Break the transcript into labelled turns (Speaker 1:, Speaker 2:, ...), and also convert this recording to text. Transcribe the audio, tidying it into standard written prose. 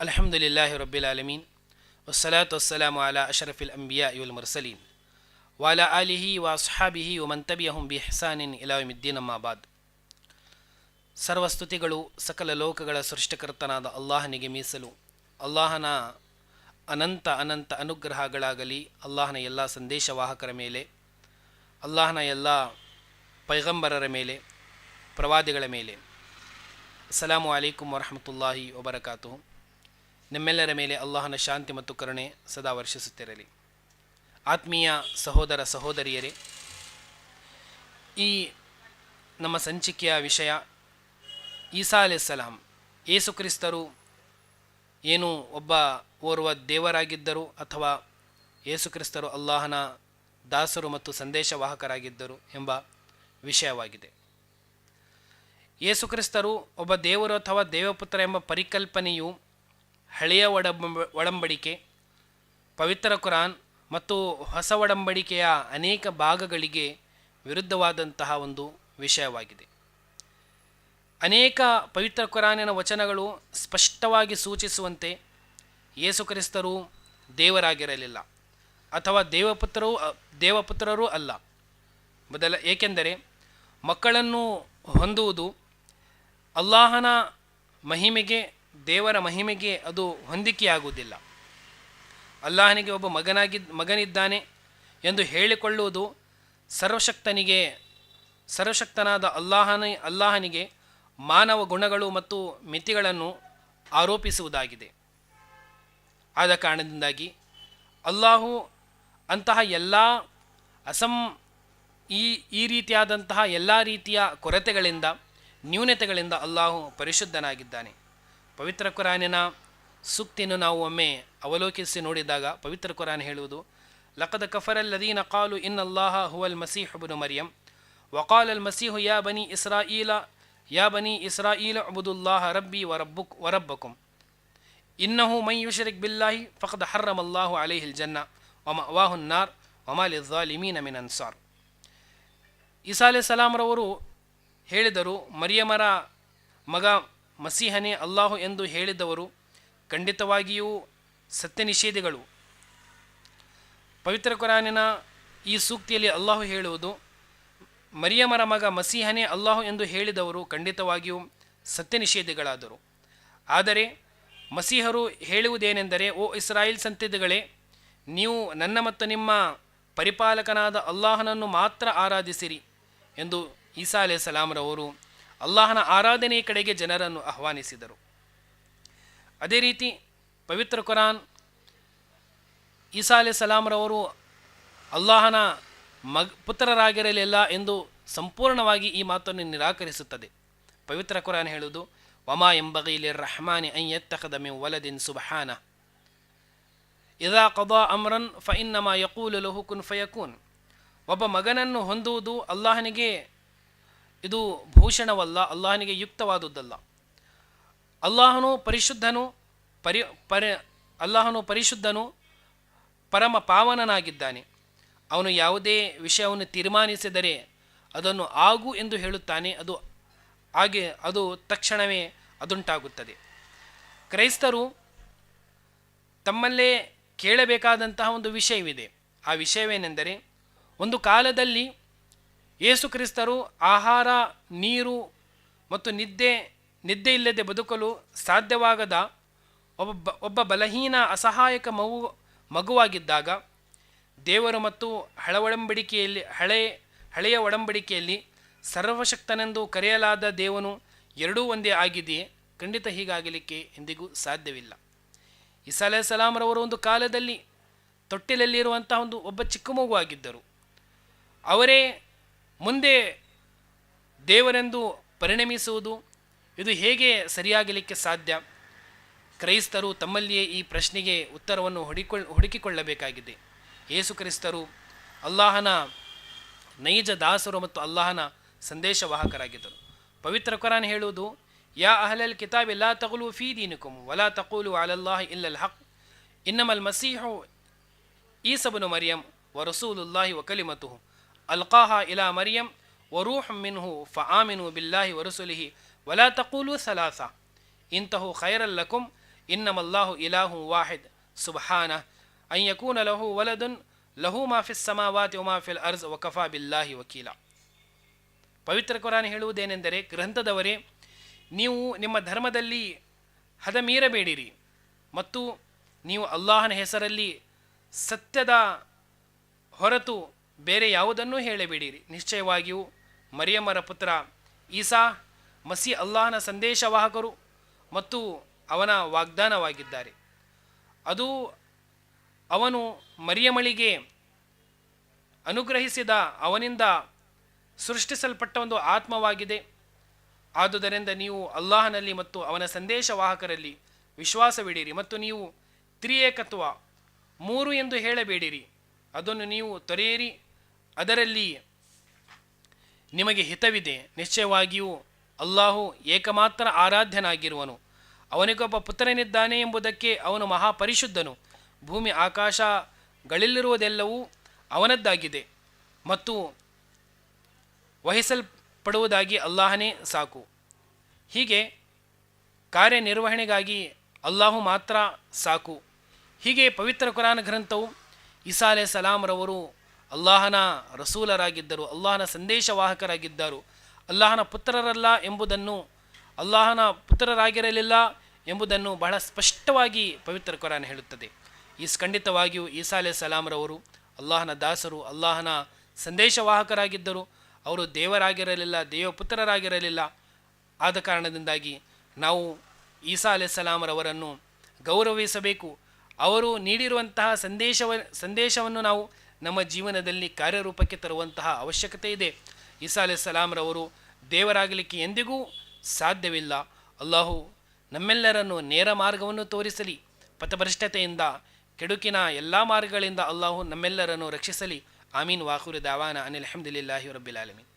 Speaker 1: ಅಲ್ಹಮ್ದುಲಿಲ್ಲಾಹಿ ರಬ್ಬಿಲ್ ಆಲಮೀನ್ ವಸ್ಸಲಾತು ವಸ್ಸಲಾಮು ಅಲಾ ಅಶರಫಿಲ್ ಅಂಬಿಯಾ ವಲ್ ಮುರ್ಸಲೀನ್ ವಾಲಾ ಆಲಿಹಿ ವ ಅಸ್ಹಾಬಿಹಿ ವ ಮನ್ ತಬಿಯಹುಂ ಬಿ ಇಹ್ಸಾನಿನ್ ಇಲಾ ಯೌಮಿದ್ದೀನ್ ಅಮ್ಮಾ ಬಾದ್. ಸರ್ವಸ್ತುತಿಗಳು ಸಕಲ ಲೋಕಗಳ ಸೃಷ್ಟಿಕರ್ತನಾದ ಅಲ್ಲಾಹನಿಗೆ ಮೀಸಲು. ಅಲ್ಲಾಹನ ಅನಂತ ಅನಂತ ಅನುಗ್ರಹಗಳಾಗಲಿ ಅಲ್ಲಾಹನ ಎಲ್ಲ ಸಂದೇಶವಾಹಕರ ಮೇಲೆ, ಅಲ್ಲಾಹನ ಎಲ್ಲ ಪೈಗಂಬರರ ಮೇಲೆ, ಪ್ರವಾದಿಗಳ ಮೇಲೆ. ಅಸ್ಸಲಾಮು ಅಲೈಕುಂ ವರಹಮತುಲ್ಲಾಹಿ ವಬರಕಾತುಹು. ನಿಮ್ಮೆಲ್ಲರ ಮೇಲೆ ಅಲ್ಲಾಹನ ಶಾಂತಿ ಮತ್ತು ಕರುಣೆ ಸದಾ ವರ್ಷಿಸುತ್ತಿರಲಿ. ಆತ್ಮೀಯ ಸಹೋದರ ಸಹೋದರಿಯರೇ, ಈ ನಮ್ಮ ಸಂಚಿಕೆಯ ವಿಷಯ ಈಸಾ ಅಲೈಹಿಸ್ಸಲಾಂ, ಯೇಸು ಕ್ರಿಸ್ತರು ಏನು ಓರ್ವ ದೇವರಾಗಿದ್ದರು ಅಥವಾ ಯೇಸು ಕ್ರಿಸ್ತರು ಅಲ್ಲಾಹನ ದಾಸರು ಮತ್ತು ಸಂದೇಶವಾಹಕರಾಗಿದ್ದರು ಎಂಬ ವಿಷಯವಾಗಿದೆ. ಯೇಸು ಕ್ರಿಸ್ತರು ಒಬ್ಬ ದೇವರು ಅಥವಾ ದೇವಪುತ್ರ ಎಂಬ ಪರಿಕಲ್ಪನೆಯು ಹಳೆಯ ಒಡಂಬಡಿಕೆ, ಪವಿತ್ರ ಕುರಾನ್ ಮತ್ತು ಹೊಸ ಒಡಂಬಡಿಕೆಯ ಅನೇಕ ಭಾಗಗಳಿಗೆ ವಿರುದ್ಧವಾದಂತಹ ಒಂದು ವಿಷಯವಾಗಿದೆ. ಅನೇಕ ಪವಿತ್ರ ಕುರಾನಿನ ವಚನಗಳು ಸ್ಪಷ್ಟವಾಗಿ ಸೂಚಿಸುವಂತೆ ಯೇಸು ಕ್ರಿಸ್ತರು ದೇವರಾಗಿರಲಿಲ್ಲ ಅಥವಾ ದೇವಪುತ್ರರೂ ಅಲ್ಲ. ಏಕೆಂದರೆ ಮಕ್ಕಳನ್ನು ಹೊಂದುವುದು ಅಲ್ಲಾಹನ ಮಹಿಮೆಗೆ, ದೇವರ ಮಹಿಮೆಗೆ ಅದು ಹೊಂದಿಕೆಯಾಗುವುದಿಲ್ಲ. ಅಲ್ಲಾಹನಿಗೆ ಒಬ್ಬ ಮಗನಿದ್ದಾನೆ ಎಂದು ಹೇಳಿಕೊಳ್ಳುವುದು ಸರ್ವಶಕ್ತನಾದ ಅಲ್ಲಾಹನಿಗೆ ಮಾನವ ಗುಣಗಳು ಮತ್ತು ಮಿತಿಗಳನ್ನು ಆರೋಪಿಸುವುದಾಗಿದೆ. ಆದ ಕಾರಣದಿಂದಾಗಿ ಅಲ್ಲಾಹು ಅಂತಹ ಎಲ್ಲ ಈ ರೀತಿಯಾದಂತಹ ಎಲ್ಲ ರೀತಿಯ ಕೊರತೆಗಳಿಂದ, ನ್ಯೂನತೆಗಳಿಂದ ಅಲ್ಲಾಹು ಪರಿಶುದ್ಧನಾಗಿದ್ದಾನೆ. ಪವಿತ್ರ ಕುರಾನಿನ ಸೂಕ್ತಿಯನ್ನು ನಾವು ಒಮ್ಮೆ ಅವಲೋಕಿಸಿ ನೋಡಿದಾಗ ಪವಿತ್ರ ಕುರಾನ್ ಹೇಳುವುದು, ಲಕದ್ ಕಫರಲ್ಲದೀನ ಕಾಲು ಇನ್ನಲ್ಲಾಹ ಹುವಲ್ ಮಸೀಹ್ ಇಬ್ನು ಮರ್ಯಂ ವಕಾಲ್ ಅಲ್ ಮಸೀಹು ಯಾ ಬನಿ ಇಸ್ರಾಯೀಲ ಅಬುದುಲ್ಲಾಹ ರಬ್ಬಿ ವರಬ್ಬಕುಂ ಇನ್ನಹು ಮನ್ ಯುಶ್ರಿಕ್ ಬಿಲ್ಲಾಹಿ ಫಖದ್ ಹರ್ರಮಲ್ಲಾಹು ಅಲೈಹಿಲ್ ಜನ್ನ ವಮಅವಾಹುನ್ ನಾರ್ ವಮಾ ಲಿಜ್ಜಾಲಿಮೀನ ಮಿನ್ ಅನ್ಸಾರ್. ಈಸಾ ಅಲೈಹಿಸ್ಸಲಾಮರವರು ಹೇಳಿದರು, ಮರಿಯಮರ ಮಗ ಮಸೀಹನೇ ಅಲ್ಲಾಹು ಎಂದು ಹೇಳಿದವರು ಖಂಡಿತವಾಗಿಯೂ ಸತ್ಯನಿಷೇಧಿಗಳು. ಪವಿತ್ರ ಕುರಾನಿನ ಈ ಸೂಕ್ತಿಯಲ್ಲಿ ಅಲ್ಲಾಹು ಹೇಳುವುದು, ಮರಿಯಮರ ಮಗ ಮಸೀಹನೇ ಅಲ್ಲಾಹು ಎಂದು ಹೇಳಿದವರು ಖಂಡಿತವಾಗಿಯೂ ಸತ್ಯನಿಷೇಧಿಗಳಾದರು. ಆದರೆ ಮಸೀಹರು ಹೇಳುವುದೇನೆಂದರೆ, ಓ ಇಸ್ರಾಯೇಲ್ ಸಂತತಿಗಳೇ, ನೀವು ನನ್ನ ಮತ್ತು ನಿಮ್ಮ ಪರಿಪಾಲಕನಾದ ಅಲ್ಲಾಹನನ್ನು ಮಾತ್ರ ಆರಾಧಿಸಿರಿ ಎಂದು ಈಸಾ ಅಲೈಹಿಸ್ಸಲಾಮರವರು ಅಲ್ಲಾಹನ ಆರಾಧನೆಯ ಕಡೆಗೆ ಜನರನ್ನು ಆಹ್ವಾನಿಸಿದರು. ಅದೇ ರೀತಿ ಪವಿತ್ರ ಕುರಾನ್ ಈಸಾ ಅಲೈಹಿಸ್ಸಲಾಮರವರು ಅಲ್ಲಾಹನ ಪುತ್ರರಾಗಿರಲಿಲ್ಲ ಎಂದು ಸಂಪೂರ್ಣವಾಗಿ ಈ ಮಾತನ್ನು ನಿರಾಕರಿಸುತ್ತದೆ. ಪವಿತ್ರ ಕುರಾನ್ ಹೇಳುವುದು, ವಮಾ ಯಂಬಗಿ ಲಿರ್ರಹ್ಮಾನಿ ಅನ್ ಯತ್ತಖಿದ ಮಿನ್ ವಲದಿನ್ ಸುಬ್ಹಾನಹು ಇದಾ ಕದಾ ಅಮ್ರನ್ ಫಇನ್ನಮಾ ಯಕೂಲು ಲಹು ಕುನ್ ಫಯಕೂನ್. ಒಬ್ಬ ಮಗನನ್ನು ಹೊಂದುವುದು ಅಲ್ಲಾಹನಿಗೆ ಇದು ಭೂಷಣವಲ್ಲ, ಅಲ್ಲಾಹನಿಗೆ ಯುಕ್ತವಾದುದಲ್ಲ. ಅಲ್ಲಾಹನು ಪರಿಶುದ್ಧನು, ಪರಮ ಪಾವನನಾಗಿದ್ದಾನೆ. ಅವನು ಯಾವುದೇ ವಿಷಯವನ್ನು ತೀರ್ಮಾನಿಸಿದರೆ ಅದನ್ನು ಆಗು ಎಂದು ಹೇಳುತ್ತಾನೆ, ಅದು ತಕ್ಷಣವೇ ಅದುಂಟಾಗುತ್ತದೆ. ಕ್ರೈಸ್ತರು ತಮ್ಮಲ್ಲೇ ಕೇಳಬೇಕಾದಂತಹ ಒಂದು ವಿಷಯವಿದೆ. ಆ ವಿಷಯವೇನೆಂದರೆ, ಒಂದು ಕಾಲದಲ್ಲಿ ಯೇಸು ಕ್ರಿಸ್ತರು ಆಹಾರ, ನೀರು ಮತ್ತು ನಿದ್ದೆ ಇಲ್ಲದೆ ಬದುಕಲು ಸಾಧ್ಯವಾಗದ ಒಬ್ಬ ಬಲಹೀನ ಅಸಹಾಯಕ ಮಗುವಾಗಿದ್ದಾಗ ದೇವರು ಮತ್ತು ಹಳೆಯ ಒಡಂಬಡಿಕೆಯಲ್ಲಿ ಸರ್ವಶಕ್ತನೆಂದು ಕರೆಯಲಾದ ದೇವನು ಎರಡೂ ಒಂದೇ ಆಗಿದೆಯೇ? ಖಂಡಿತ ಹೀಗಾಗಲಿಕ್ಕೆ ಎಂದಿಗೂ ಸಾಧ್ಯವಿಲ್ಲ. ಈಸಾ ಅಲೈಹಿಸ್ಸಲಾಮರವರು ಒಂದು ಕಾಲದಲ್ಲಿ ತೊಟ್ಟಿಲಲ್ಲಿರುವಂತಹ ಒಬ್ಬ ಚಿಕ್ಕ ಮಗುವಾಗಿದ್ದರು. ಅವರೇ ಮುಂದೆ ದೇವರೆಂದು ಪರಿಣಮಿಸುವುದು ಇದು ಹೇಗೆ ಸರಿಯಾಗಲಿಕ್ಕೆ ಸಾಧ್ಯ? ಕ್ರೈಸ್ತರು ತಮ್ಮಲ್ಲಿಯೇ ಈ ಪ್ರಶ್ನೆಗೆ ಉತ್ತರವನ್ನು ಹುಡುಕಿಕೊಳ್ಳಬೇಕಾಗಿದೆ. ಯೇಸು ಕ್ರಿಸ್ತರು ಅಲ್ಲಾಹನ ನೈಜ ದಾಸರು ಮತ್ತು ಅಲ್ಲಾಹನ ಸಂದೇಶವಾಹಕರಾಗಿದ್ದರು. ಪವಿತ್ರ ಕುರಾನ್ ಹೇಳುವುದು, ಯಾ ಅಹ್ಲಲ್ ಕಿತಾಬಿ ಲಾ ತಗುಲು ಫೀ ದೀನಿಕುಮ್ ವಲಾ ತಕೂಲು ಅಲಲ್ಲಾಹಿ ಇಲ್ಲಲ್ ಹಕ್ ಇನ್ನಮಲ್ ಮಸೀಹು ಈಸಾ ಇಬ್ನು ಮರ್ಯಂ ವ ರಸೂಲುಲ್ಲಾಹಿ ವ ಕಲಿಮತುಹು ಅಲ್ಕಾಹಾ ಇಲಾ ಮರ್ಯಂ ವ ರೂಹ್ ಮಿನ್ಹು ಫಆಮಿನು ಬಿಲ್ಲಾಹಿ ವ ರಸೂಲಿಹಿ ವಲಾ ತಕೂಲು ಸಲಾಸ ಇಂತಹು ಖೈರಲ್ ಲಕುಂ ಇನ್ನಮಲ್ಲಾಹು ಇಲಾಹು ವಾಹಿದ್ ಸುಬ್ಹಾನ ಅನ್ ಯಕೂನ ಲಹು ವಲದುನ್ ಲಹು ಮಾಫಿಸ್ ಸಮಾವಾತಿ ಒಮಾಫಿಲ್ ಅರ್ಜ್ ವಕಫಾ ಬಿಲ್ಲಾಹಿ ವಕೀಲ. ಪವಿತ್ರ ಕುರಾನ್ ಹೇಳುವುದೇನೆಂದರೆ, ಗ್ರಂಥದವರೇ, ನೀವು ನಿಮ್ಮ ಧರ್ಮದಲ್ಲಿ ಹದ ಮೀರಬೇಡಿರಿ ಮತ್ತು ನೀವು ಅಲ್ಲಾಹನ ಹೆಸರಲ್ಲಿ ಸತ್ಯದ ಹೊರತು ಬೇರೆ ಯಾವುದನ್ನೂ ಹೇಳಬೇಡಿರಿ. ನಿಶ್ಚಯವಾಗಿಯೂ ಮರಿಯಮ್ಮರ ಪುತ್ರ ಈಸಾ ಮಸಿ ಅಲ್ಲಾಹನ ಸಂದೇಶವಾಹಕರು ಮತ್ತು ಅವನ ವಾಗ್ದಾನವಾಗಿದ್ದಾರೆ. ಅದು ಅವನು ಮರಿಯಮಳಿಗೆ ಅನುಗ್ರಹಿಸಿದ ಅವನಿಂದ ಸೃಷ್ಟಿಸಲ್ಪಟ್ಟ ಒಂದು ಆತ್ಮವಾಗಿದೆ. ಆದುದರಿಂದ ನೀವು ಅಲ್ಲಾಹನಲ್ಲಿ ಮತ್ತು ಅವನ ಸಂದೇಶವಾಹಕರಲ್ಲಿ ವಿಶ್ವಾಸವಿಡಿರಿ ಮತ್ತು ನೀವು ತ್ರಿಏಕತ್ವ 3 ಎಂದು ಹೇಳಬೇಡಿರಿ. ಅದನ್ನು ನೀವು ತೊರೆಯಿರಿ, ಅದರಲ್ಲಿ ನಿಮಗೆ ಹಿತವಿದೆ. ನಿಶ್ಚಯವಾಗಿಯೂ ಅಲ್ಲಾಹು ಏಕಮಾತ್ರ ಆರಾಧ್ಯನಾಗಿರುವನು. ಅವನಿಗೊಬ್ಬ ಪುತ್ರನಿದ್ದಾನೆ ಎಂಬುದಕ್ಕೆ ಅವನು ಮಹಾಪರಿಶುದ್ಧನು. ಭೂಮಿ ಆಕಾಶಗಳಲ್ಲಿರುವುದೆಲ್ಲವೂ ಅವನದ್ದಾಗಿದೆ ಮತ್ತು ವಹಿಸಲ್ಪಡುವುದಾಗಿ ಅಲ್ಲಾಹನೇ ಸಾಕು. ಹೀಗೆ ಕಾರ್ಯನಿರ್ವಹಣೆಗಾಗಿ ಅಲ್ಲಾಹು ಮಾತ್ರ ಸಾಕು. ಹೀಗೆ ಪವಿತ್ರ ಕುರಾನ್ ಗ್ರಂಥವು ಈಸಾ ಅಲೈಹಿಸ್ಸಲಾಮರವರು ಅಲ್ಲಾಹನ ರಸೂಲರಾಗಿದ್ದರು, ಅಲ್ಲಾಹನ ಸಂದೇಶವಾಹಕರಾಗಿದ್ದರು. ಅಲ್ಲಾಹನ ಪುತ್ರರಲ್ಲ ಎಂಬುದನ್ನು, ಅಲ್ಲಾಹನ ಪುತ್ರರಾಗಿರಲಿಲ್ಲ ಎಂಬುದನ್ನು ಬಹಳ ಸ್ಪಷ್ಟವಾಗಿ ಪವಿತ್ರ ಕುರಾನ್ ಹೇಳುತ್ತದೆ. ಖಂಡಿತವಾಗಿಯೂ ಈಸಾ ಅಲೈಹಿಸ್ಸಲಾಮರವರು ಅಲ್ಲಾಹನ ದಾಸರು, ಅಲ್ಲಾಹನ ಸಂದೇಶವಾಹಕರಾಗಿದ್ದರು. ಅವರು ದೇವರಾಗಿರಲಿಲ್ಲ, ದೇವಪುತ್ರರಾಗಿರಲಿಲ್ಲ. ಆದ ಕಾರಣದಿಂದಾಗಿ ನಾವು ಈಸಾ ಅಲೈಹಿಸ್ಸಲಾಮರವರನ್ನು ಗೌರವಿಸಬೇಕು. ಅವರು ನೀಡಿರುವಂತಹ ಸಂದೇಶವನ್ನು ನಾವು ನಮ್ಮ ಜೀವನದಲ್ಲಿ ಕಾರ್ಯರೂಪಕ್ಕೆ ತರುವಂತಹ ಅವಶ್ಯಕತೆ ಇದೆ. ಈಸಾ ಅಲೈಹಿಸ್ಸಲಾಮರವರು ದೇವರಾಗಲಿಕ್ಕೆ ಎಂದಿಗೂ ಸಾಧ್ಯವಿಲ್ಲ. ಅಲ್ಲಾಹು ನಮ್ಮೆಲ್ಲರನ್ನು ನೇರ ಮಾರ್ಗವನ್ನು ತೋರಿಸಲಿ. ಪಥಭ್ರಷ್ಟತೆಯಿಂದ, ಕೆಡುಕಿನ ಎಲ್ಲ ಮಾರ್ಗಗಳಿಂದ ಅಲ್ಲಾಹು ನಮ್ಮೆಲ್ಲರನ್ನು ರಕ್ಷಿಸಲಿ. ಆಮೀನ್. ವಾಖಿರು ದಾವಾನ ಅನಿಲ್ ಹಮ್ದುಲಿಲ್ಲಾಹಿ ರಬ್ಬಿಲ್ ಆಲಮೀನ್.